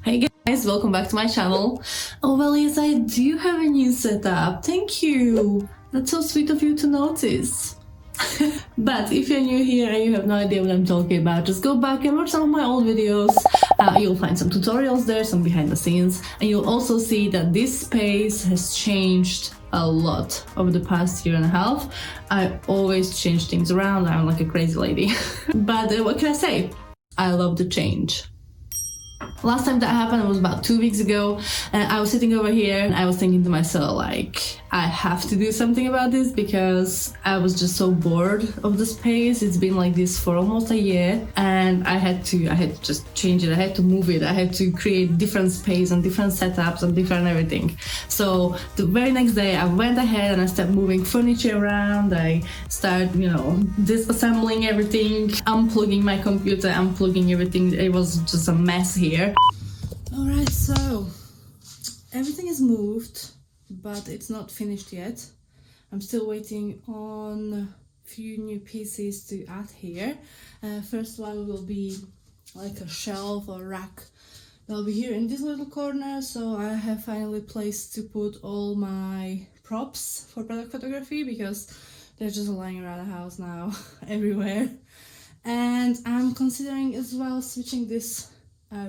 Hey guys, welcome back to my channel. Oh well, yes, I do have a new setup. Thank you. That's so sweet of you to notice. But if you're new here and you have no idea what I'm talking about, just go back and watch some of my old videos. You'll find some tutorials there, some behind the scenes, and you'll also see that this space has changed a lot over the past year and a half. I always change things around. I'm like a crazy lady. But what can I say? I love the change. Last time that happened was about 2 weeks ago, and I was sitting over here and I was thinking to myself, like, I have to do something about this because I was just so bored of the space. It's been like this for almost a year, and I had to just change it. I had to move it. I had to create different space and different setups and different everything. So the very next day I went ahead and I started moving furniture around. I started, disassembling everything, unplugging my computer, unplugging everything. It was just a mess here. Alright, so everything is moved, but it's not finished yet. I'm still waiting on a few new pieces to add here. First one will be like a shelf or rack that'll be here in this little corner, so I have finally a place to put all my props for product photography because they're just lying around the house now everywhere. And I'm considering as well switching this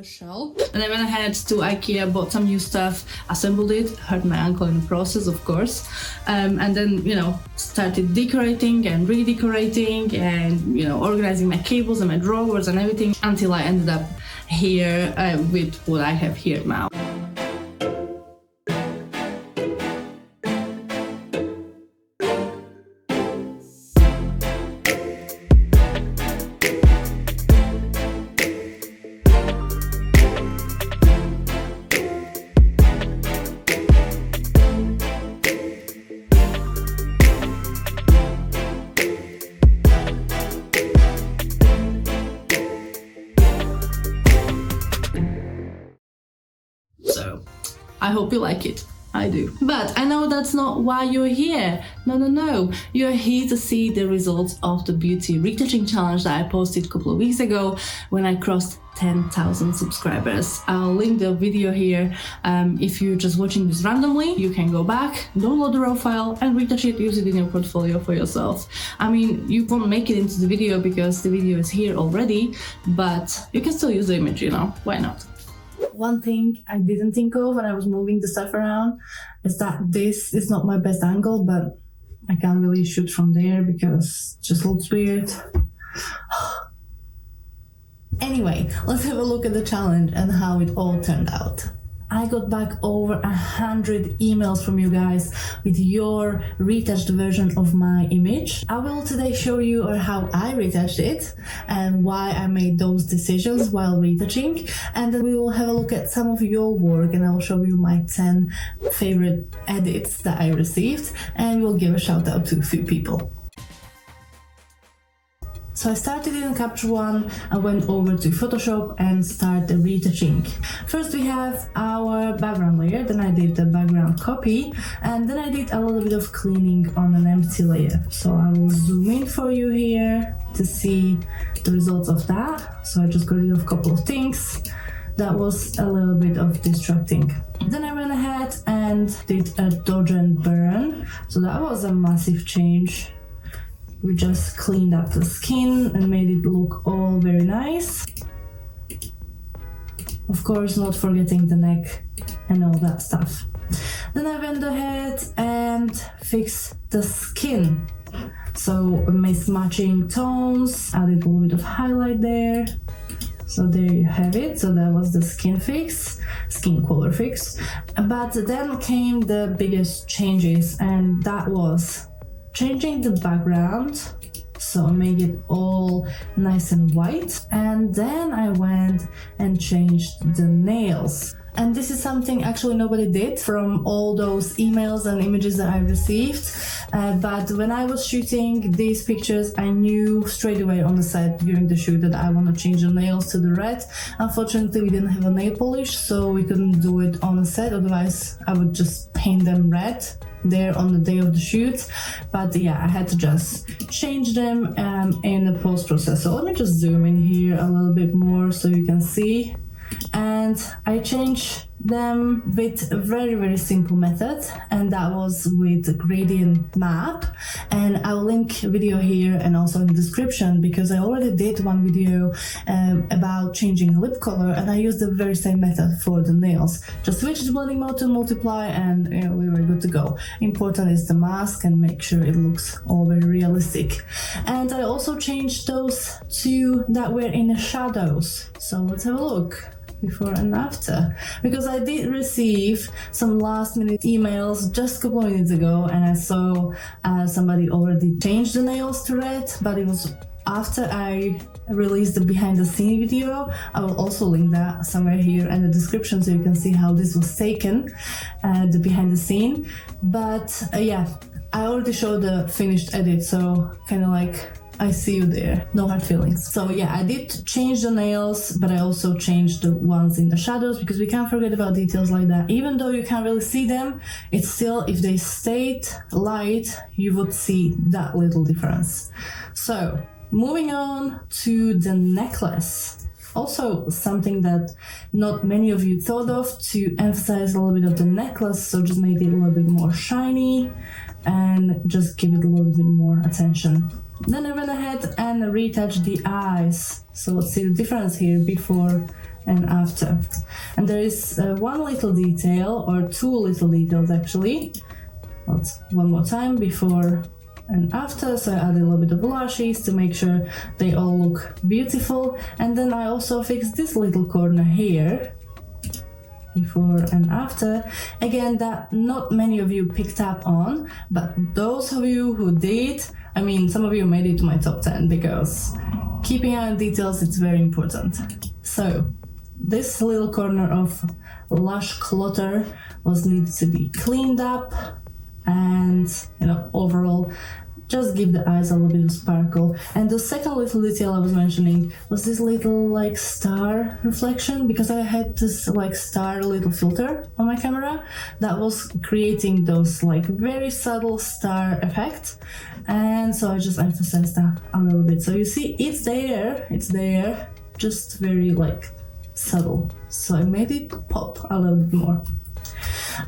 shell. And I went ahead to IKEA, bought some new stuff, assembled it, hurt my ankle in the process, of course, and then started decorating and redecorating and organizing my cables and my drawers and everything until I ended up here with what I have here now. So, I hope you like it. I do. But I know that's not why you're here. No. You're here to see the results of the beauty retouching challenge that I posted a couple of weeks ago when I crossed 10,000 subscribers. I'll link the video here. If you're just watching this randomly, you can go back, download the raw file and retouch it, use it in your portfolio for yourself. I mean, you won't make it into the video because the video is here already, but you can still use the image, why not? One thing I didn't think of when I was moving the stuff around is that this is not my best angle, but I can't really shoot from there because it just looks weird. Anyway, let's have a look at the challenge and how it all turned out. I got back over 100 emails from you guys with your retouched version of my image. I will today show you how I retouched it and why I made those decisions while retouching, and then we will have a look at some of your work and I will show you my 10 favorite edits that I received, and we'll give a shout out to a few people. So I started in Capture One, I went over to Photoshop and started retouching. First we have our background layer, then I did the background copy, and then I did a little bit of cleaning on an empty layer. So I will zoom in for you here to see the results of that. So I just got rid of a couple of things. That was a little bit of distracting. Then I went ahead and did a dodge and burn. So that was a massive change. We just cleaned up the skin and made it look all very nice. Of course, not forgetting the neck and all that stuff. Then I went ahead and fixed the skin. So mismatching tones, added a little bit of highlight there. So there you have it. So that was the skin color fix. But then came the biggest changes, and that was changing the background, so I made it all nice and white, and then I went and changed the nails. And this is something actually nobody did from all those emails and images that I received, but when I was shooting these pictures, I knew straight away on the set during the shoot that I want to change the nails to the red. Unfortunately, we didn't have a nail polish, so we couldn't do it on the set, otherwise I would just paint them red there on the day of the shoot. But yeah, I had to just change them in the post process. So let me just zoom in here a little bit more so you can see. and I changed them with a very, very simple method, and that was with the gradient map. And I'll link a video here and also in the description, because I already did one video about changing lip color, and I used the very same method for the nails. Just switch the blending mode to multiply, and we were good to go. Important is the mask, and make sure it looks all very realistic. And I also changed those two that were in the shadows. So let's have a look. Before and after, because I did receive some last minute emails just a couple of minutes ago, and I saw somebody already changed the nails to red, but it was after I released the behind the scene video. I will also link that somewhere here in the description so you can see how this was taken, the behind the scene. But yeah, I already showed the finished edit, so kind of like I see you there, no hard feelings. So yeah, I did change the nails, but I also changed the ones in the shadows, because we can't forget about details like that. Even though you can't really see them, it's still, if they stayed light, you would see that little difference. So moving on to the necklace. Also something that not many of you thought of, to emphasize a little bit of the necklace, so just made it a little bit more shiny and just give it a little bit more attention. Then I went ahead and retouched the eyes. So let's see the difference here before and after. And there is one little detail, or two little details actually. Let's one more time, before and after. So I added a little bit of lashes to make sure they all look beautiful. And then I also fixed this little corner here, before and after. Again, that not many of you picked up on, but those of you who did, I mean, some of you made it to my top 10, because keeping eye on details, it's very important. So this little corner of lash clutter was needed to be cleaned up, and overall just give the eyes a little bit of sparkle. And the second little detail I was mentioning was this little like star reflection, because I had this like star little filter on my camera that was creating those like very subtle star effects, and so I just emphasized that a little bit. So you see it's there, just very like subtle, so I made it pop a little bit more.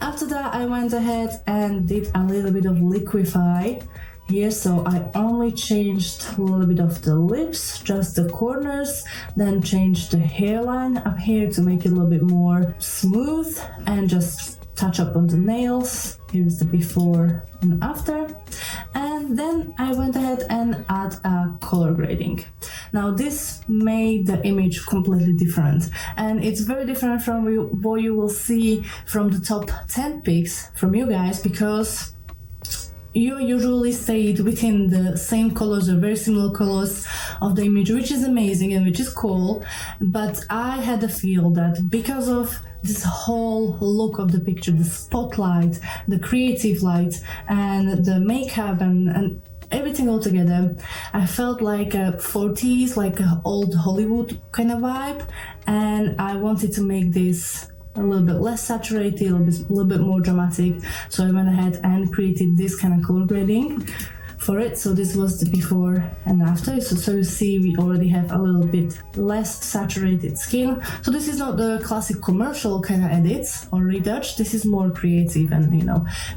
After that, I went ahead and did a little bit of liquify here, so I only changed a little bit of the lips, just the corners, then changed the hairline up here to make it a little bit more smooth, and just touch up on the nails. Here's the before and after. And then I went ahead and add a color grading. Now this made the image completely different, and it's very different from what you will see from the top 10 picks from you guys, because you usually stayed within the same colors or very similar colors of the image, which is amazing and which is cool. But I had a feel that because of this whole look of the picture, the spotlight, the creative light, and the makeup and everything all together, I felt like a 40s, like an old Hollywood kind of vibe, and I wanted to make this a little bit less saturated, a little bit more dramatic. So I went ahead and created this kind of color grading for it. So this was the before and after. So you see we already have a little bit less saturated skin. So this is not the classic commercial kind of edits or retouch. This is more creative, and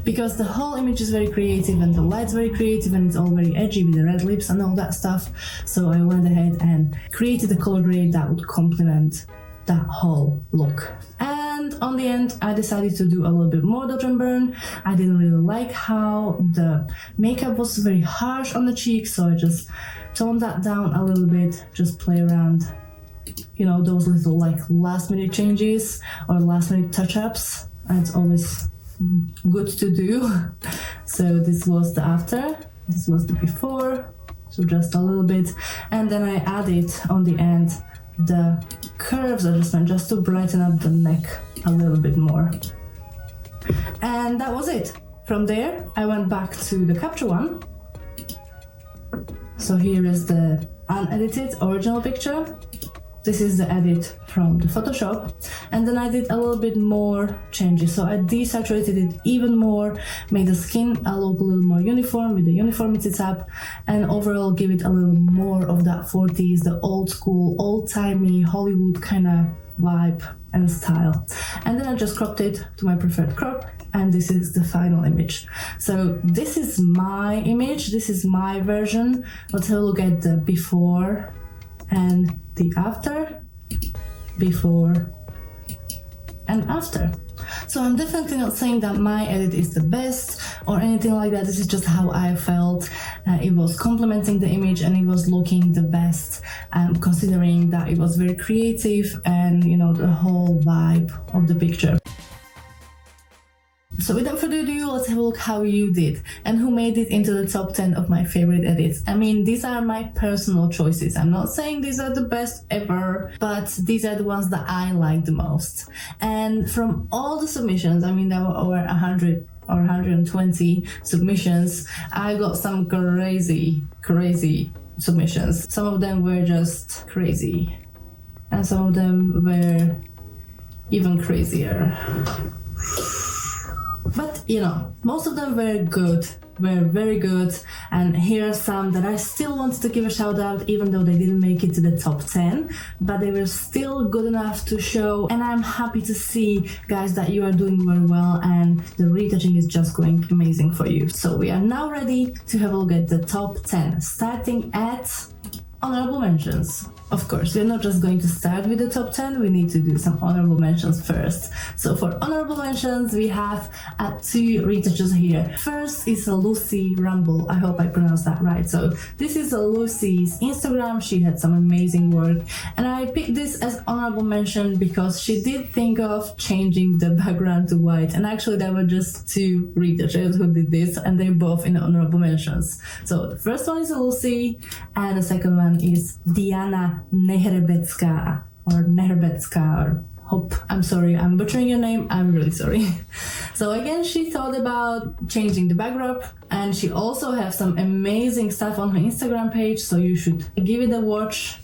because the whole image is very creative and the light's very creative and it's all very edgy with the red lips and all that stuff. So I went ahead and created a color grade that would complement that whole look. And on the end, I decided to do a little bit more dodge and burn. I didn't really like how the makeup was very harsh on the cheeks, so I just toned that down a little bit, just play around, those little like last minute changes or last minute touch-ups. And it's always good to do. So this was the after, this was the before, so just a little bit. And then I added on the end the curves adjustment just to brighten up the neck a little bit more. And that was it. From there, I went back to the capture one. So here is the unedited original picture. This is the edit from the Photoshop. And then I did a little bit more changes. So I desaturated it even more, made the skin look a little more uniform with the uniformity tab, and overall give it a little more of that 40s, the old school, old-timey Hollywood kind of vibe and style. And then I just cropped it to my preferred crop, and this is the final image. So this is my image, this is my version. Let's have a look at the before and the after, before and after. So I'm definitely not saying that my edit is the best or anything like that. This is just how I felt. It was complementing the image and it was looking the best, considering that it was very creative and, you know, the whole vibe of the picture. So without further ado, let's have a look how you did and who made it into the top 10 of my favorite edits. I mean, these are my personal choices. I'm not saying these are the best ever, but these are the ones that I like the most. And from all the submissions, I mean, there were over 100 or 120 submissions. I got some crazy submissions. Some of them were just crazy, and some of them were even crazier. But, you know, most of them were good, were very good, and here are some that I still wanted to give a shout out, even though they didn't make it to the top 10, but they were still good enough to show, and I'm happy to see, guys, that you are doing very well and the retouching is just going amazing for you. So we are now ready to have a look at the top 10, starting at honorable mentions. Of course, we're not just going to start with the top 10, we need to do some honorable mentions first. So for honorable mentions, we have 2 retouchers here. First is Lucy Rumble, I hope I pronounced that right. So this is Lucy's Instagram, she had some amazing work, and I picked this as honorable mention because she did think of changing the background to white, and actually there were just 2 retouchers who did this, and they're both in honorable mentions. So the first one is Lucy, and the second one is Diana Nehrebetska, or hope, I'm sorry, I'm butchering your name, I'm really sorry. So again, she thought about changing the backdrop, and she also has some amazing stuff on her Instagram page, so you should give it a watch,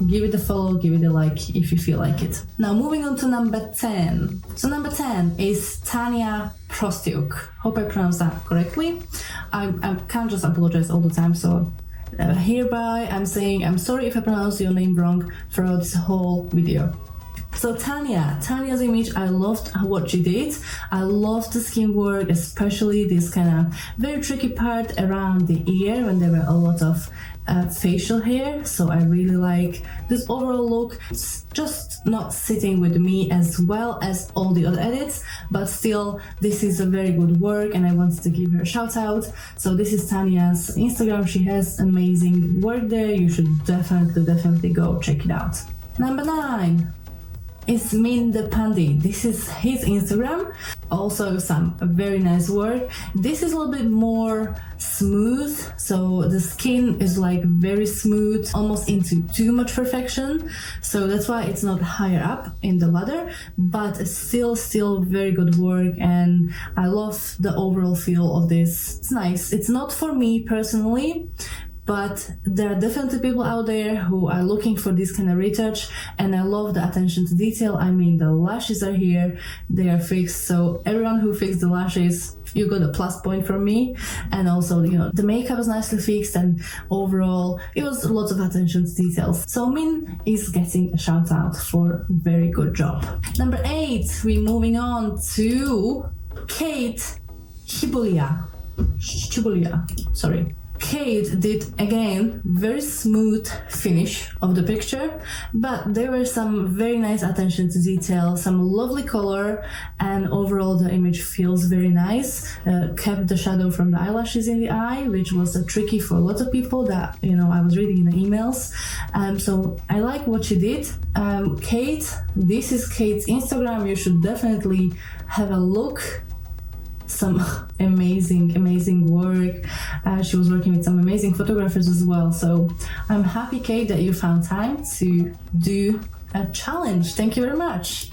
give it a follow, give it a like if you feel like it. Now moving on to number 10. So number 10 is Tanya Prostyuk. Hope I pronounced that correctly. I can't just apologize all the time, so hereby I'm saying I'm sorry if I pronounce your name wrong throughout this whole video. So Tanya's image, I loved what she did. I loved the skin work, especially this kind of very tricky part around the ear when there were a lot of facial hair. So I really like this overall look. It's just not sitting with me as well as all the other edits, but still this is a very good work and I wanted to give her a shout out. So this is Tanya's Instagram. She has amazing work there. You should definitely go check it out. Number 9. It's Min the Pandi. This is his Instagram. Also some very nice work. This is a little bit more smooth, so the skin is like very smooth, almost into too much perfection. So that's why it's not higher up in the ladder, but it's still very good work, and I love the overall feel of this. It's nice. It's not for me personally, but there are definitely people out there who are looking for this kind of retouch, and I love the attention to detail. I mean, the lashes are here, they are fixed, so everyone who fixed the lashes, you got a plus point from me. And also, you know, the makeup was nicely fixed, and overall it was lots of attention to details. So Min is getting a shout out for very good job. Number 8, we're moving on to Kate Chibulia. Sorry. Kate did again very smooth finish of the picture, but there were some very nice attention to detail, some lovely color, and overall the image feels very nice. Kept the shadow from the eyelashes in the eye, which was tricky for a lot of people that, you know, I was reading in the emails. So I like what she did. Kate, this is Kate's Instagram. You should definitely have a look. Some amazing work. She was working with some amazing photographers as well, so I'm happy, Kate, that you found time to do a challenge. Thank you very much.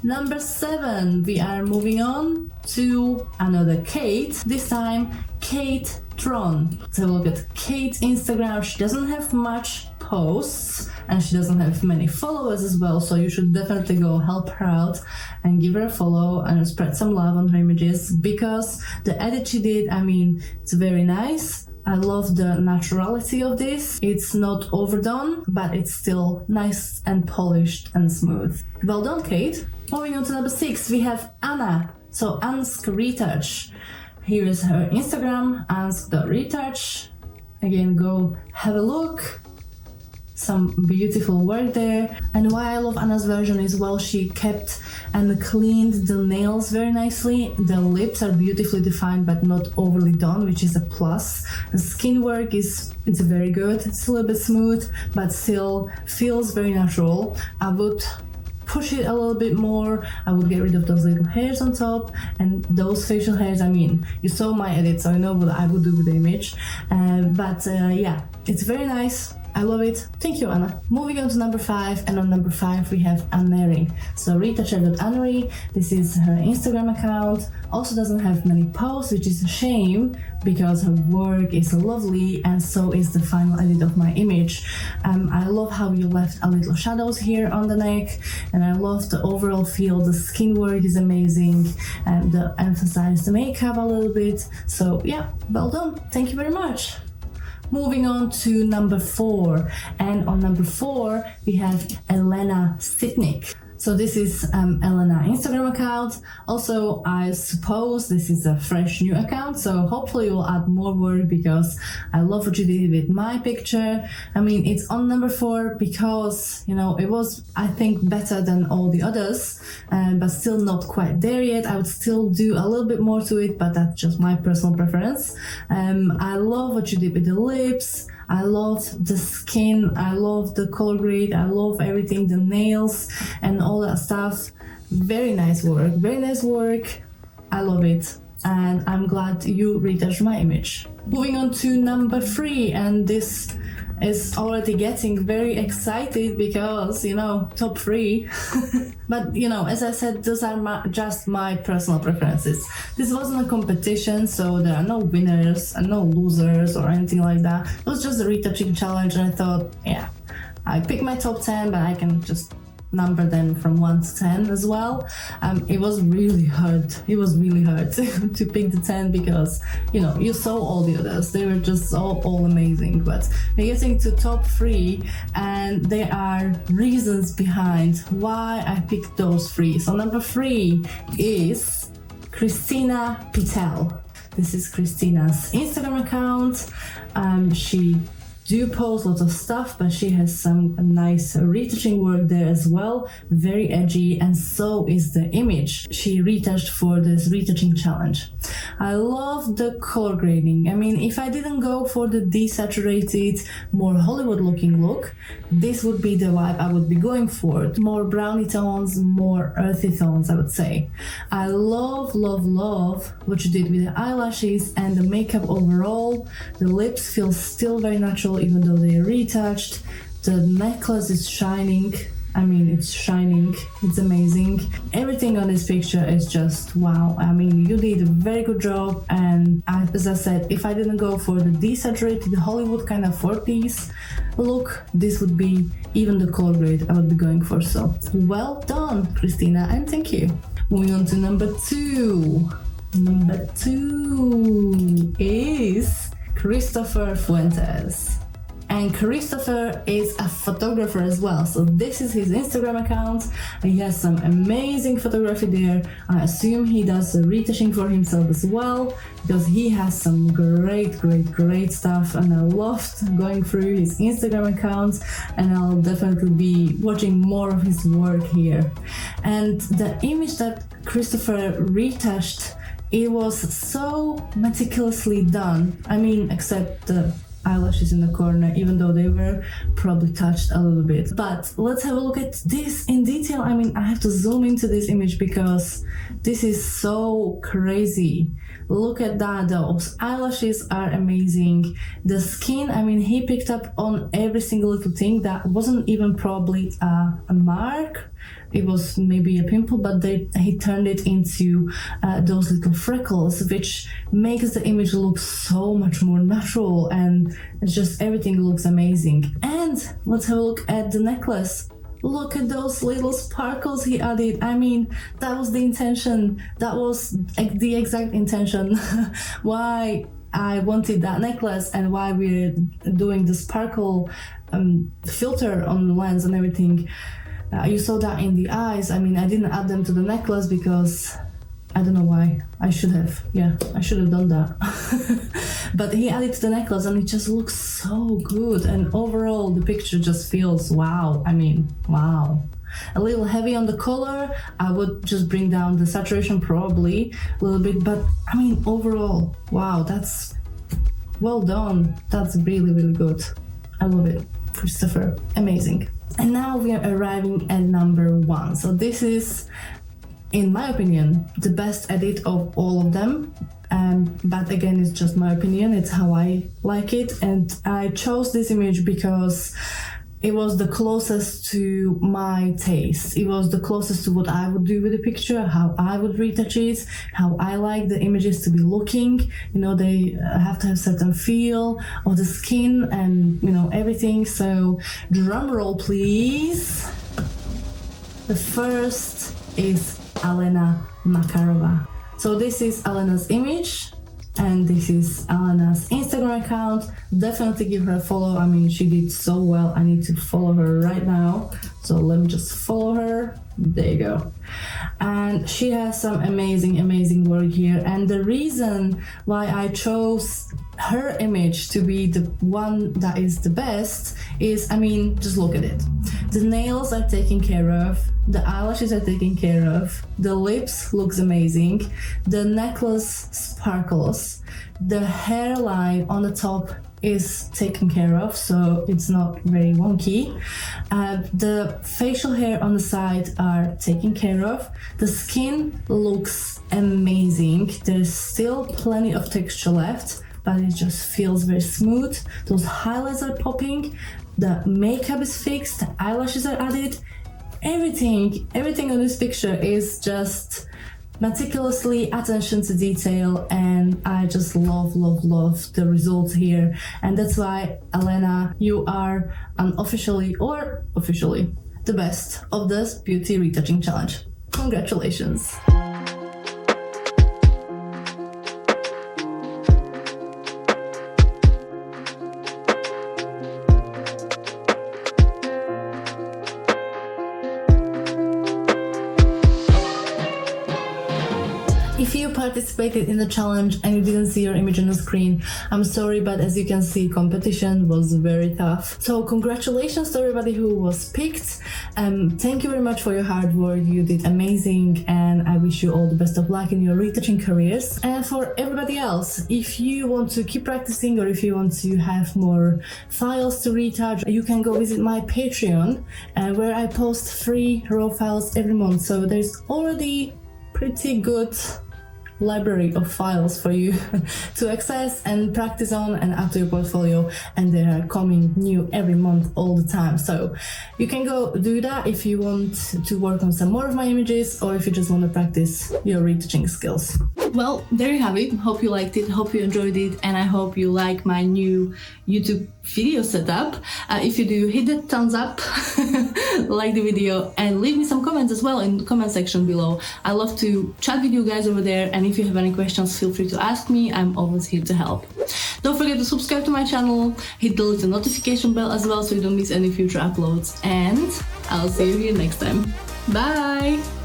Number 7, we are moving on to another Kate, this time Kate Tron. So look at Kate's Instagram. She doesn't have much posts and she doesn't have many followers as well, so you should definitely go help her out and give her a follow and spread some love on her images, because the edit she did, I mean, it's very nice. I love the naturality of this. It's not overdone, but it's still nice and polished and smooth. Well done, Kate. Moving on to number 6, we have Anna. So Ansk Retouch. Here is her Instagram, ansk.retouch. Again, go have a look. Some beautiful work there. And why I love Anna's version is, well, she kept and cleaned the nails very nicely. The lips are beautifully defined but not overly done, which is a plus. The skin work it's very good. It's a little bit smooth but still feels very natural. I would push it a little bit more. I would get rid of those little hairs on top and those facial hairs. I mean, you saw my edit, so I know what I would do with the image. Yeah, it's very nice. I love it. Thank you, Anna. Moving on to number 5, and on number 5 we have Anneri. So retoucher.anneri, this is her Instagram account. Also doesn't have many posts, which is a shame because her work is lovely and so is the final edit of my image. I love how you left a little shadows here on the neck, and I love the overall feel. The skin work is amazing and emphasize the makeup a little bit. So yeah, well done. Thank you very much. Moving on to number 4, and on number 4 we have ALENA Sitnik. So this is ALENA Instagram account. Also, I suppose this is a fresh new account, so hopefully you'll add more work because I love what you did with my picture. I mean, it's on number 4 because, you know, it was, I think, better than all the others, but still not quite there yet. I would still do a little bit more to it, but that's just my personal preference. I love what you did with the lips. I love the skin, I love the color grade, I love everything, the nails and all that stuff. Very nice work, very nice work. I love it. And I'm glad you retouched my image. Moving on to number 3, and this is already getting very excited because, you know, top 3. But, you know, as I said, those are just my personal preferences. This wasn't a competition, so there are no winners and no losers or anything like that. It was just a retouching challenge, and I thought, yeah, I picked my top 10, but I can just number them from 1 to 10 as well. It was really hard. It was really hard to pick the 10 because, you know, you saw all the others. They were just all amazing. But we're getting to top 3, and there are reasons behind why I picked those 3. So number 3 is Christina Pitel. This is Christina's Instagram account. She do post lots of stuff, but she has some nice retouching work there as well. Very edgy, and so is the image she retouched for this retouching challenge. I love the color grading. I mean, if I didn't go for the desaturated, more Hollywood looking look, this would be the vibe I would be going for. More brownie tones, more earthy tones, I would say. I love what you did with the eyelashes and the makeup overall. The lips feel still very natural even though they are retouched. The necklace is shining. I mean, it's shining. It's amazing. Everything on this picture is just wow. I mean, you did a very good job. And as I said, if I didn't go for the desaturated Hollywood kind of 4-piece look, this would be even the color grade I would be going for. So well done, Christina, and thank you. Moving on to number 2. Number 2 is Christopher Fuentes. And Christopher is a photographer as well. So this is his Instagram account. He has some amazing photography there. I assume he does the retouching for himself as well, because he has some great stuff. And I loved going through his Instagram account, and I'll definitely be watching more of his work here. And the image that Christopher retouched, it was so meticulously done. I mean, except the eyelashes in the corner, even though they were probably touched a little bit. But let's have a look at this in detail. I mean, I have to zoom into this image because this is so crazy. Look at that, those eyelashes are amazing. The skin, I mean, he picked up on every single little thing that wasn't even probably a mark. It was maybe a pimple, but he turned it into those little freckles, which makes the image look so much more natural, and it's just everything looks amazing. And let's have a look at the necklace. Look at those little sparkles he added. I mean, that was the intention. That was the exact intention. Why I wanted that necklace, and while we're doing the sparkle filter on the lens and everything, you saw that in the eyes. I mean, I didn't add them to the necklace because I don't know why. I should have. Yeah, I should have done that. But he added to the necklace and it just looks so good. And overall, the picture just feels wow. I mean, wow. A little heavy on the color. I would just bring down the saturation probably a little bit. But I mean, overall, wow, that's well done. That's really, really good. I love it. Christopher, amazing. And now we are arriving at number 1. So this is, in my opinion, the best edit of all of them. But again, it's just my opinion. It's how I like it. And I chose this image because it was the closest to my taste. It was the closest to what I would do with a picture, how I would retouch it, how I like the images to be looking. You know, they have to have certain feel of the skin and, you know, everything. So drum roll, please. The first is ALENA MAKAROVA. So this is ALENA's image, and this is ALENA's Instagram account. Definitely give her a follow. I mean, she did so well. I need to follow her right now. So let me just follow her. There you go. And she has some amazing work here. And the reason why I chose her image to be the one that is the best is, I mean, just look at it. The nails are taken care of. The eyelashes are taken care of. The lips looks amazing. The necklace sparkles. The hairline on the top is taken care of, so it's not very wonky. The facial hair on the side are taken care of. The skin looks amazing. There's still plenty of texture left, but it just feels very smooth. Those highlights are popping. The makeup is fixed. The eyelashes are added. Everything on this picture is just meticulously attention to detail, and I just love the result here. And that's why, ALENA, you are unofficially or officially the best of this beauty retouching challenge. Congratulations. If you participated in the challenge and you didn't see your image on the screen, I'm sorry, but as you can see, competition was very tough. So congratulations to everybody who was picked. Thank you very much for your hard work. You did amazing, and I wish you all the best of luck in your retouching careers. And for everybody else, if you want to keep practicing or if you want to have more files to retouch, you can go visit my Patreon, where I post free raw files every month. So there's already pretty good library of files for you to access and practice on and add to your portfolio, and they are coming new every month all the time. So you can go do that if you want to work on some more of my images, or if you just want to practice your retouching skills. Well, there you have it. Hope you liked it, hope you enjoyed it, and I hope you like my new YouTube video setup. If you do, hit that thumbs up, like the video, and leave me some comments as well in the comment section below. I love to chat with you guys over there, and if you have any questions, feel free to ask me. I'm always here to help. Don't forget to subscribe to my channel, hit the little notification bell as well so you don't miss any future uploads, and I'll see you here next time. Bye!